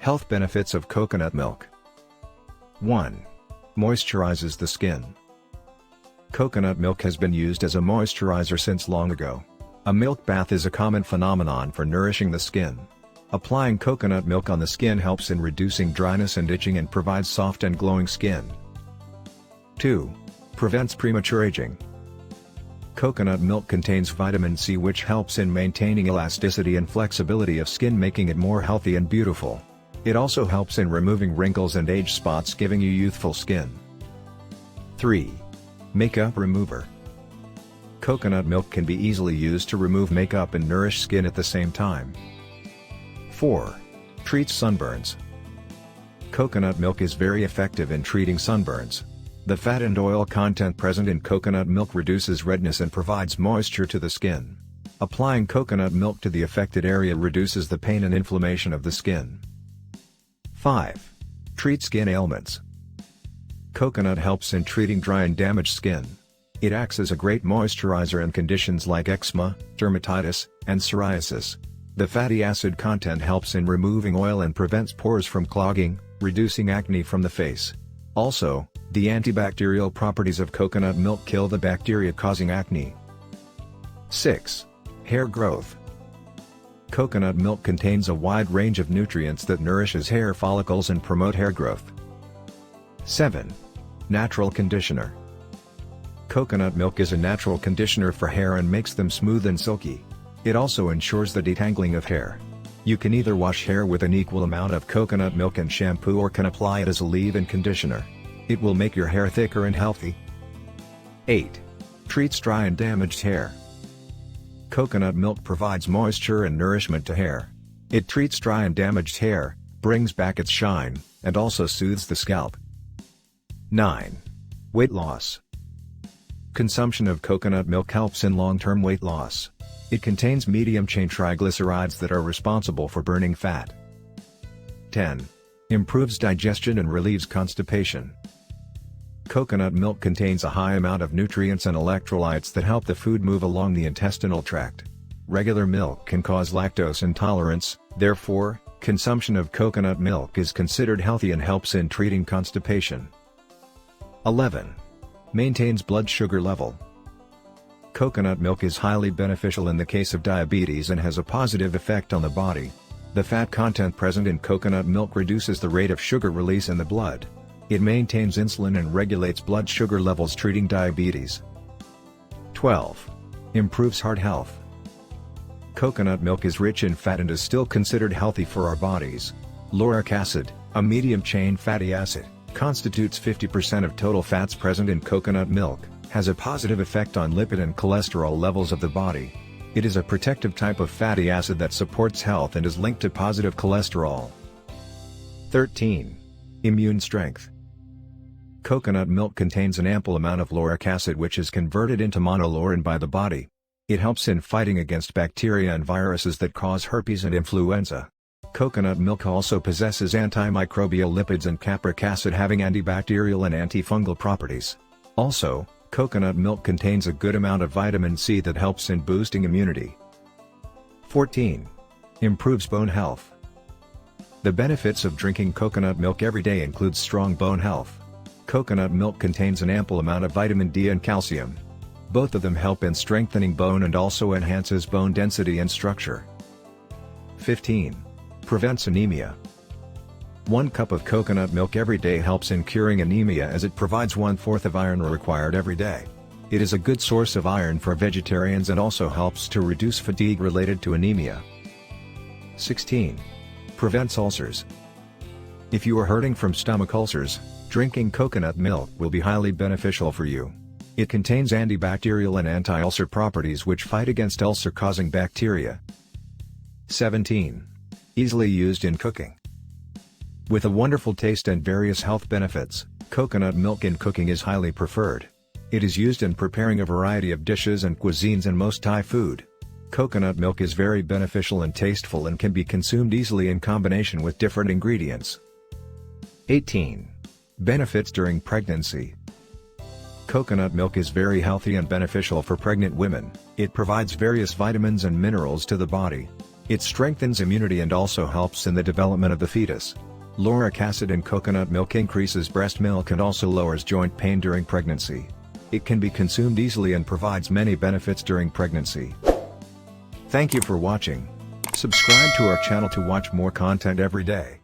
Health benefits of coconut milk. 1. Moisturizes the skin. Coconut milk has been used as a moisturizer since long ago. A milk bath is a common phenomenon for nourishing the skin. Applying coconut milk on the skin helps in reducing dryness and itching and provides soft and glowing skin. 2. Prevents premature aging. Coconut milk contains vitamin C, which helps in maintaining elasticity and flexibility of skin, making it more healthy and beautiful. It also helps in removing wrinkles and age spots, giving you youthful skin. 3. Makeup remover. Coconut milk can be easily used to remove makeup and nourish skin at the same time. 4. Treats sunburns. Coconut milk is very effective in treating sunburns. The fat and oil content present in coconut milk reduces redness and provides moisture to the skin. Applying coconut milk to the affected area reduces the pain and inflammation of the skin. 5. Treats skin ailments. Coconut helps in treating dry and damaged skin. It acts as a great moisturizer in conditions like eczema, dermatitis, and psoriasis. The fatty acid content helps in removing oil and prevents pores from clogging, reducing acne from the face. Also, the antibacterial properties of coconut milk kill the bacteria causing acne. 6. Hair growth. Coconut milk contains a wide range of nutrients that nourishes hair follicles and promote hair growth. 7. Natural conditioner. Coconut milk is a natural conditioner for hair and makes them smooth and silky. It also ensures the detangling of hair. You can either wash hair with an equal amount of coconut milk and shampoo, or can apply it as a leave-in conditioner. It will make your hair thicker and healthy. 8. Treats dry and damaged hair. Coconut milk provides moisture and nourishment to hair. It treats dry and damaged hair, brings back its shine, and also soothes the scalp. 9. Weight loss. Consumption of coconut milk helps in long-term weight loss. It contains medium-chain triglycerides that are responsible for burning fat. 10. Improves digestion and relieves constipation. Coconut milk contains a high amount of nutrients and electrolytes that help the food move along the intestinal tract. Regular milk can cause lactose intolerance, therefore, consumption of coconut milk is considered healthy and helps in treating constipation. 11. Maintains blood sugar level. Coconut milk is highly beneficial in the case of diabetes and has a positive effect on the body. The fat content present in coconut milk reduces the rate of sugar release in the blood. It maintains insulin and regulates blood sugar levels, treating diabetes. 12. Improves heart health. Coconut milk is rich in fat and is still considered healthy for our bodies. Lauric acid, a medium-chain fatty acid, constitutes 50% of total fats present in coconut milk, has a positive effect on lipid and cholesterol levels of the body. It is a protective type of fatty acid that supports health and is linked to positive cholesterol. 13. Immune strength. Coconut milk contains an ample amount of lauric acid, which is converted into monolaurin by the body. It helps in fighting against bacteria and viruses that cause herpes and influenza. Coconut milk also possesses antimicrobial lipids and capric acid, having antibacterial and antifungal properties. Also, coconut milk contains a good amount of vitamin C that helps in boosting immunity. 14. Improves bone health. The benefits of drinking coconut milk every day include strong bone health. Coconut milk contains an ample amount of vitamin D and calcium. Both of them help in strengthening bone and also enhances bone density and structure. 15. Prevents anemia. 1 cup of coconut milk every day helps in curing anemia, as it provides 1/4 of iron required every day. It is a good source of iron for vegetarians and also helps to reduce fatigue related to anemia. 16. Prevents ulcers. If you are hurting from stomach ulcers, drinking coconut milk will be highly beneficial for you. It contains antibacterial and anti-ulcer properties which fight against ulcer-causing bacteria. 17. Easily used in cooking. With a wonderful taste and various health benefits, coconut milk in cooking is highly preferred. It is used in preparing a variety of dishes and cuisines in most Thai food. Coconut milk is very beneficial and tasteful and can be consumed easily in combination with different ingredients. 18. Benefits during pregnancy. Coconut milk is very healthy and beneficial for pregnant women. It provides various vitamins and minerals to the body. It strengthens immunity and also helps in the development of the fetus. Lauric acid in coconut milk increases breast milk and also lowers joint pain during pregnancy. It can be consumed easily and provides many benefits during pregnancy. Thank you for watching. Subscribe to our channel to watch more content every day.